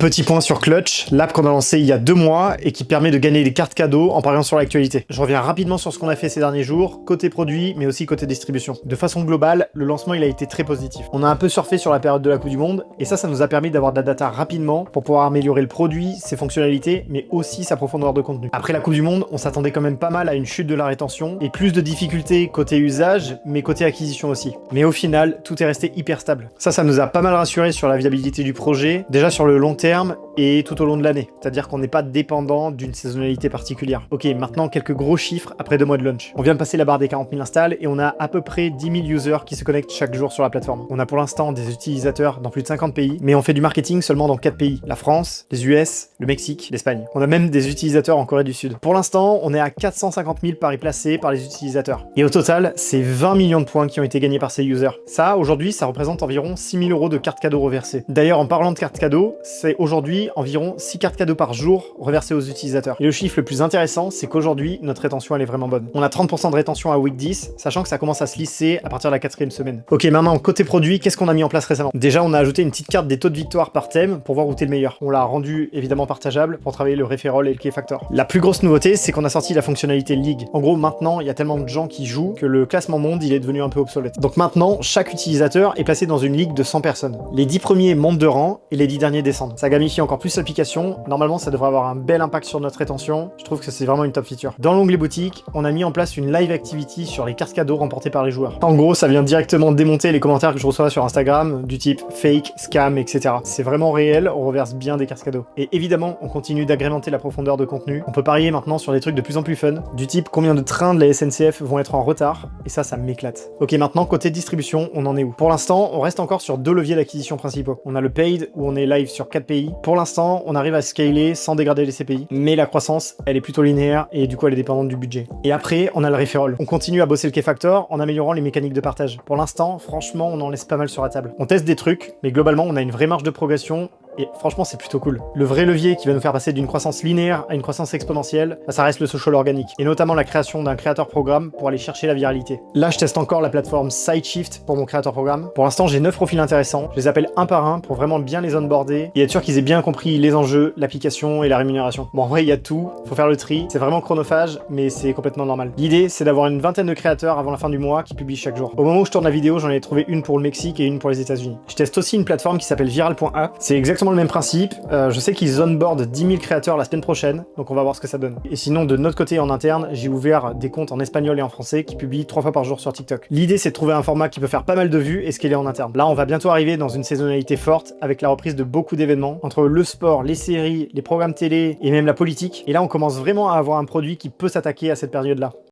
Petit point sur Clutch, l'app qu'on a lancée il y a 2 mois et qui permet de gagner des cartes cadeaux en pariant sur l'actualité. Je reviens rapidement sur ce qu'on a fait ces derniers jours, côté produit, mais aussi côté distribution. De façon globale, le lancement il a été très positif. On a un peu surfé sur la période de la Coupe du Monde, et ça nous a permis d'avoir de la data rapidement pour pouvoir améliorer le produit, ses fonctionnalités, mais aussi sa profondeur de contenu. Après la Coupe du Monde, on s'attendait quand même pas mal à une chute de la rétention, et plus de difficultés côté usage, mais côté acquisition aussi. Mais au final, tout est resté hyper stable. Ça nous a pas mal rassuré sur la viabilité du projet, déjà sur le long terme, et tout au long de l'année. C'est-à-dire qu'on n'est pas dépendant d'une saisonnalité particulière. Ok, maintenant quelques gros chiffres après 2 mois de launch. On vient de passer la barre des 40 000 installs et on a à peu près 10 000 users qui se connectent chaque jour sur la plateforme. On a pour l'instant des utilisateurs dans plus de 50 pays, mais on fait du marketing seulement dans 4 pays. La France, les US, le Mexique, l'Espagne. On a même des utilisateurs en Corée du Sud. Pour l'instant, on est à 450 000 paris placés par les utilisateurs. Et au total, c'est 20 millions de points qui ont été gagnés par ces users. Ça, aujourd'hui, ça représente environ 6 000 € de cartes cadeaux reversées. D'ailleurs, en parlant de cartes cadeaux, c'est aujourd'hui environ 6 cartes cadeaux par jour reversées aux utilisateurs. Et le chiffre le plus intéressant, c'est qu'aujourd'hui, notre rétention, elle est vraiment bonne. On a 30% de rétention à week 10, sachant que ça commence à se lisser à partir de la 4e semaine. Ok, maintenant, côté produit, qu'est-ce qu'on a mis en place récemment? Déjà, on a ajouté une petite carte des taux de victoire par thème pour voir où t'es le meilleur. On l'a rendu évidemment partageable pour travailler le referral et le key factor. La plus grosse nouveauté, c'est qu'on a sorti la fonctionnalité League. En gros, maintenant, il y a tellement de gens qui jouent que le classement monde, il est devenu un peu obsolète. Donc maintenant, chaque utilisateur est placé dans une ligue de 100 personnes. Les 10 premiers montent de rang et les 10 derniers descendent. Ça gamifie encore plus l'application. Normalement, ça devrait avoir un bel impact sur notre rétention. Je trouve que c'est vraiment une top feature. Dans l'onglet boutique, on a mis en place une live activity sur les cartes cadeaux remportées par les joueurs. En gros, ça vient directement démonter les commentaires que je reçois sur Instagram, du type fake, scam, etc. C'est vraiment réel, on reverse bien des cartes cadeaux. Et évidemment, on continue d'agrémenter la profondeur de contenu. On peut parier maintenant sur des trucs de plus en plus fun, du type combien de trains de la SNCF vont être en retard, et ça m'éclate. Ok, maintenant, côté distribution, on en est où? Pour l'instant, on reste encore sur 2 leviers d'acquisition principaux. On a le paid, où on est live sur 4 pays. Pour l'instant, on arrive à scaler sans dégrader les CPI, mais la croissance, elle est plutôt linéaire, et du coup, elle est dépendante du budget. Et après, on a le referral. On continue à bosser le key factor en améliorant les mécaniques de partage. Pour l'instant, franchement, on en laisse pas mal sur la table. On teste des trucs, mais globalement, on a une vraie marge de progression, et franchement, c'est plutôt cool. Le vrai levier qui va nous faire passer d'une croissance linéaire à une croissance exponentielle, ça reste le social organique, et notamment la création d'un créateur programme pour aller chercher la viralité. Là, je teste encore la plateforme SideShift pour mon créateur programme. Pour l'instant, j'ai 9 profils intéressants. Je les appelle un par un pour vraiment bien les onboarder et être sûr qu'ils aient bien compris les enjeux, l'application et la rémunération. Bon, en vrai, il y a tout. Faut faire le tri. C'est vraiment chronophage, mais c'est complètement normal. L'idée, c'est d'avoir une vingtaine de créateurs avant la fin du mois qui publient chaque jour. Au moment où je tourne la vidéo, j'en ai trouvé une pour le Mexique et une pour les États-Unis. Je teste aussi une plateforme qui s'appelle Viral.a. C'est exactement le même principe. Je sais qu'ils onboardent 10 000 créateurs la semaine prochaine, donc on va voir ce que ça donne. Et sinon, de notre côté, en interne, j'ai ouvert des comptes en espagnol et en français qui publient 3 fois par jour sur TikTok. L'idée, c'est de trouver un format qui peut faire pas mal de vues et scaler en interne. Là, on va bientôt arriver dans une saisonnalité forte avec la reprise de beaucoup d'événements, entre le sport, les séries, les programmes télé et même la politique. Et là, on commence vraiment à avoir un produit qui peut s'attaquer à cette période-là.